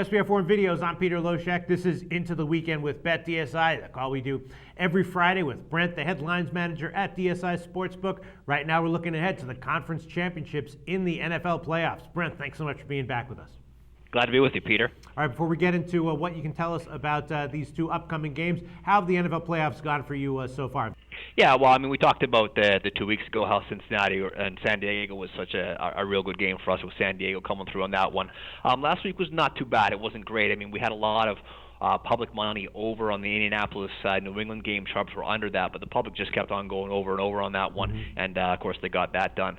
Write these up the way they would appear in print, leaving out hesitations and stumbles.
SBF4 Videos, I'm Peter Loshek. This is Into the Weekend with BetDSI, the call we do every Friday with Brent, the headlines manager at DSI Sportsbook. Right now we're looking ahead to the conference championships in the NFL playoffs. Brent, thanks so much for being back with us. Glad to be with you, Peter. All right, before we get into what you can tell us about these two upcoming games, how have the NFL playoffs gone for you so far? Yeah, well, I mean, we talked about the 2 weeks ago how Cincinnati and San Diego was such a real good game for us, with San Diego coming through on that one. Last week was not too bad. It wasn't great. I mean, we had a lot of public money over on the Indianapolis New England game. Sharps were under that, but the public just kept on going over and over on that one, and of course they got that done.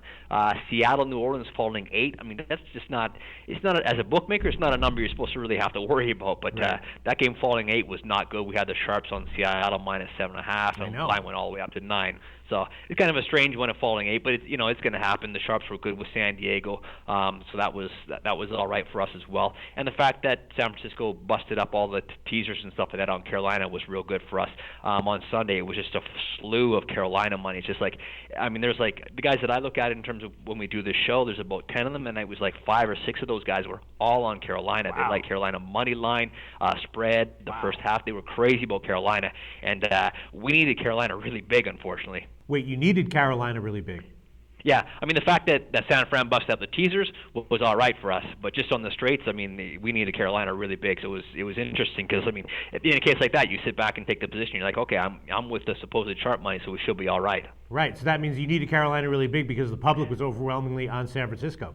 Seattle, New Orleans falling 8. I mean, that's just not. It's not as a bookmaker. It's not a number you're supposed to really have to worry about. But that game falling 8 was not good. We had the Sharps on Seattle minus 7.5, and the line went all the way up to 9. So it's kind of a strange one of falling 8, but it's going to happen. The Sharps were good with San Diego, so that was all right for us as well. And the fact that San Francisco busted up all the teasers and stuff like that on Carolina was real good for us. On Sunday, it was just a slew of Carolina money. It's just like, I mean, there's like the guys that I look at in terms of when we do this show, there's about 10 of them, and it was like 5 or 6 of those guys were all on Carolina. Wow. They like Carolina money line, spread, the first half. They were crazy about Carolina, and we needed Carolina really big, unfortunately. Wait, you needed Carolina really big? Yeah, I mean, the fact that San Fran busted up the teasers was all right for us, but just on the straights, I mean, we needed Carolina really big, so it was interesting because, I mean, in a case like that, you sit back and take the position. You're like, okay, I'm with the supposed sharp money, so we should be all right. Right, so that means you needed Carolina really big because the public was overwhelmingly on San Francisco.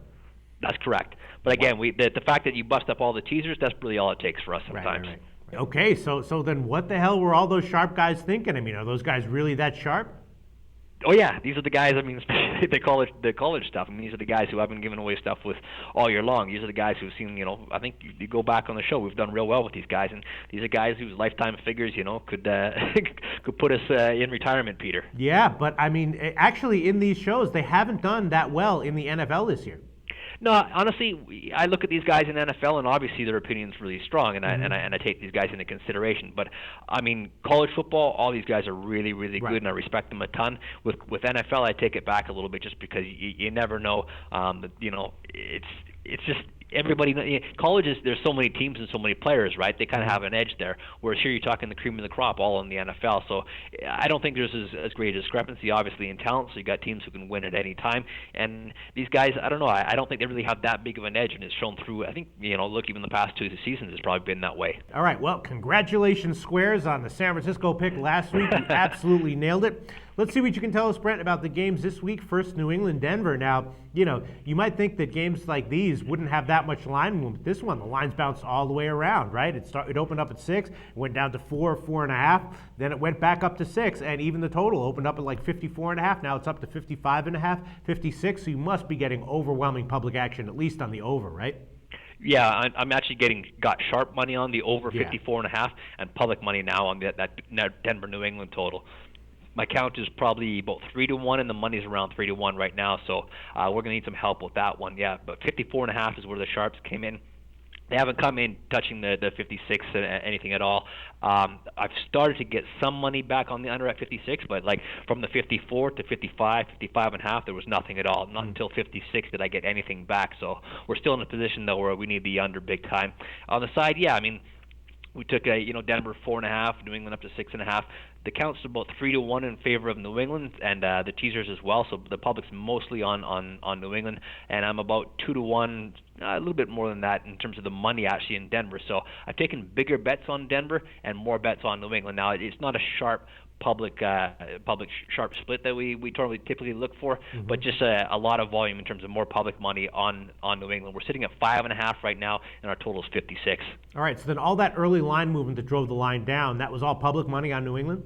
That's correct. But again, the fact that you bust up all the teasers, that's really all it takes for us sometimes. Right. Okay, so then what the hell were all those sharp guys thinking? I mean, are those guys really that sharp? Oh yeah, these are the guys. I mean, especially the college stuff. I mean, these are the guys who have been giving away stuff with all year long. These are the guys who've seen. I think you go back on the show, we've done real well with these guys, and these are guys whose lifetime figures, could could put us in retirement, Peter. Yeah, but I mean, actually, in these shows, they haven't done that well in the NFL this year. No, honestly, I look at these guys in NFL, and obviously their opinion's really strong, and I take these guys into consideration. But I mean, college football, all these guys are really, really good, and I respect them a ton. With NFL, I take it back a little bit just because you never know. It's just everybody. Colleges, there's so many teams and so many players, right? They kind of have an edge there. Whereas here, you're talking the cream of the crop, all in the NFL. So I don't think there's as great a discrepancy, obviously, in talent. So you got teams who can win at any time, and these guys, I don't know. I don't think they really have that big of an edge, and it's shown through. I think look, even the past 2 seasons, it's probably been that way. All right. Well, congratulations, Squares, on the San Francisco pick last week. You absolutely nailed it. Let's see what you can tell us, Brent, about the games this week. First, New England, Denver. Now, you might think that games like these wouldn't have that much line movement. This one, the lines bounced all the way around, right? It opened up at 6, went down to 4, 4.5, then it went back up to 6, and even the total opened up at like 54.5. Now it's up to 55.5, 56. So you must be getting overwhelming public action, at least on the over, right? Yeah, I'm actually got sharp money on the over 54.5, and public money now on that Denver New England total. My count is probably about 3-1, and the money's around 3-1 right now. So we're gonna need some help with that one. Yeah, but 54.5 is where the Sharps came in. They haven't come in touching the 56 anything at all. I've started to get some money back on the under at 56, but like from the 54 to 55, 55.5, there was nothing at all. Not until 56 did I get anything back. So we're still in a position though where we need the under big time. On the side, yeah, I mean, we took Denver 4.5, New England up to 6.5. The count's about 3-1 in favor of New England, and the teasers as well. So the public's mostly on New England, and I'm about 2-1, a little bit more than that in terms of the money actually in Denver. So I've taken bigger bets on Denver and more bets on New England. Now it's not a sharp public sharp split that we typically look for, but just a lot of volume in terms of more public money on New England. We're sitting at 5.5 right now, and our total is 56. All right, so then all that early line movement that drove the line down, that was all public money on New England?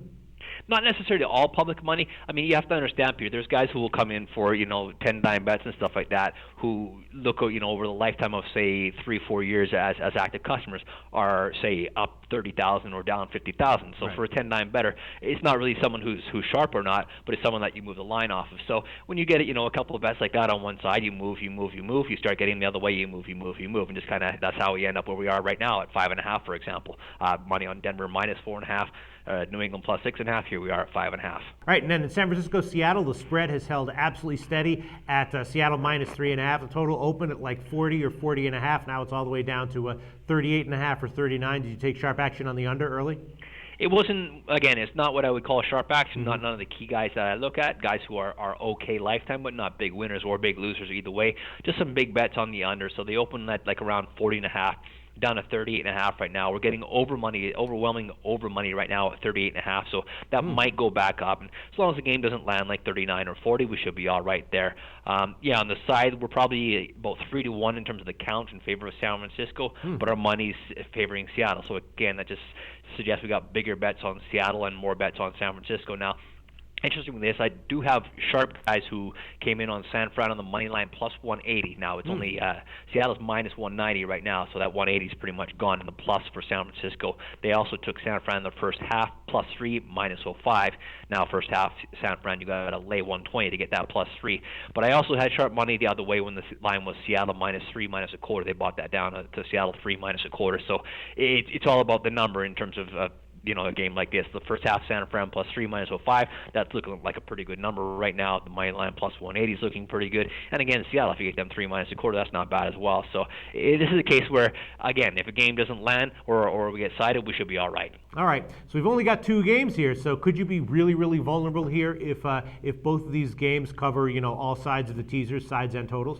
Not necessarily all public money. I mean, you have to understand, Peter, there's guys who will come in for, 10-dime bets and stuff like that who look, over the lifetime of, say, 3-4 years as active customers are, say, up 30,000 or down 50,000. So for a 10-dime better, it's not really someone who's sharp or not, but it's someone that you move the line off of. So when you get, a couple of bets like that on one side, you move. You start getting the other way, you move. And just kind of, that's how we end up where we are right now at 5.5, for example. Money on Denver minus 4.5. New England plus 6.5. Here we are at 5.5. All right, and then in San Francisco, Seattle, the spread has held absolutely steady at Seattle minus 3.5. The total opened at like 40 or 40.5. Now it's all the way down to 38.5 or 39. Did you take sharp action on the under early? It wasn't, again, it's not what I would call sharp action, not none of the key guys that I look at, guys who are okay lifetime, but not big winners or big losers either way. Just some big bets on the under. So they opened at like around 40.5. Down to 38.5 right now. We're getting overwhelming over money right now at 38.5. So that might go back up. And as long as the game doesn't land like 39 or 40, we should be all right there. On the side, we're probably about 3-1 in terms of the count in favor of San Francisco, but our money's favoring Seattle. So again, that just suggests we got bigger bets on Seattle and more bets on San Francisco now. Interesting with this, I do have sharp guys who came in on San Fran on the money line plus 180. Now it's only Seattle's minus 190 right now, so that 180 is pretty much gone in the plus for San Francisco. They also took San Fran in the first half plus 3 minus 0.5. Now first half San Fran you got to lay 120 to get that plus 3. But I also had sharp money the other way when the line was Seattle minus 3 minus a quarter. They bought that down to Seattle 3 minus a quarter. So it's all about the number in terms of a game like this. The first half, San Fran plus 3 minus 0.5, that's looking like a pretty good number right now. The money line plus 180 is looking pretty good. And again, Seattle, if you get them 3 minus a quarter, that's not bad as well. So this is a case where, again, if a game doesn't land or we get sided, we should be all right. All right. So we've only got 2 games here. So could you be really, really vulnerable here if both of these games cover, all sides of the teasers, sides and totals?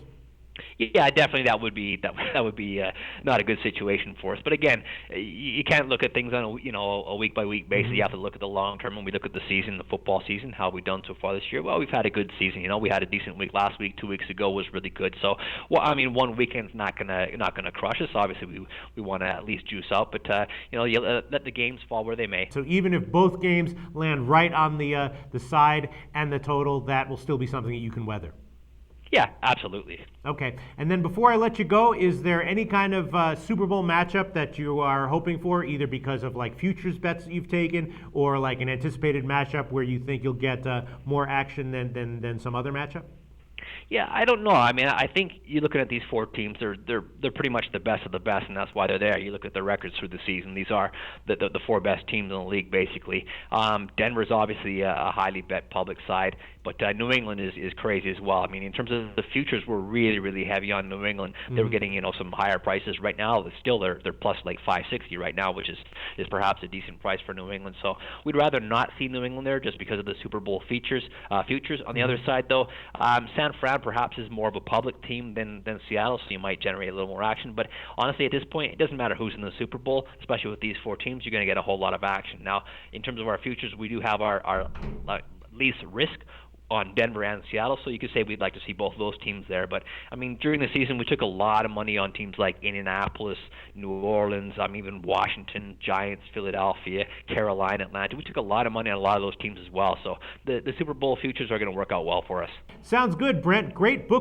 Yeah, definitely that would be not a good situation for us. But again, you can't look at things on a week by week basis. You have to look at the long term. When we look at the season, the football season, how we've done so far this year. Well, we've had a good season. We had a decent week last week. 2 weeks ago was really good. So, one weekend's not gonna crush us. Obviously, we want to at least juice out. But you let the games fall where they may. So even if both games land right on the side and the total, that will still be something that you can weather. Yeah, absolutely. Okay. And then before I let you go, is there any kind of Super Bowl matchup that you are hoping for, either because of like futures bets that you've taken or like an anticipated matchup where you think you'll get more action than some other matchup? Yeah, I don't know. I mean, I think you're looking at these 4 teams. They're pretty much the best of the best, and that's why they're there. You look at the records through the season. These are the 4 best teams in the league, basically. Denver's obviously a highly bet public side, but New England is crazy as well. I mean, in terms of the futures, we're really, really heavy on New England. They were getting some higher prices right now. Still, they're plus like 560 right now, which is perhaps a decent price for New England. So we'd rather not see New England there just because of the Super Bowl futures. On the other side, though, San Fran perhaps is more of a public team than Seattle, so you might generate a little more action. But honestly, at this point, it doesn't matter who's in the Super Bowl, especially with these 4 teams. You're going to get a whole lot of action. Now, in terms of our futures, we do have our least risk on Denver and Seattle, so you could say we'd like to see both of those teams there. But, I mean, during the season, we took a lot of money on teams like Indianapolis, New Orleans, even Washington, Giants, Philadelphia, Carolina, Atlanta. We took a lot of money on a lot of those teams as well. So the Super Bowl futures are going to work out well for us. Sounds good, Brent. Great book.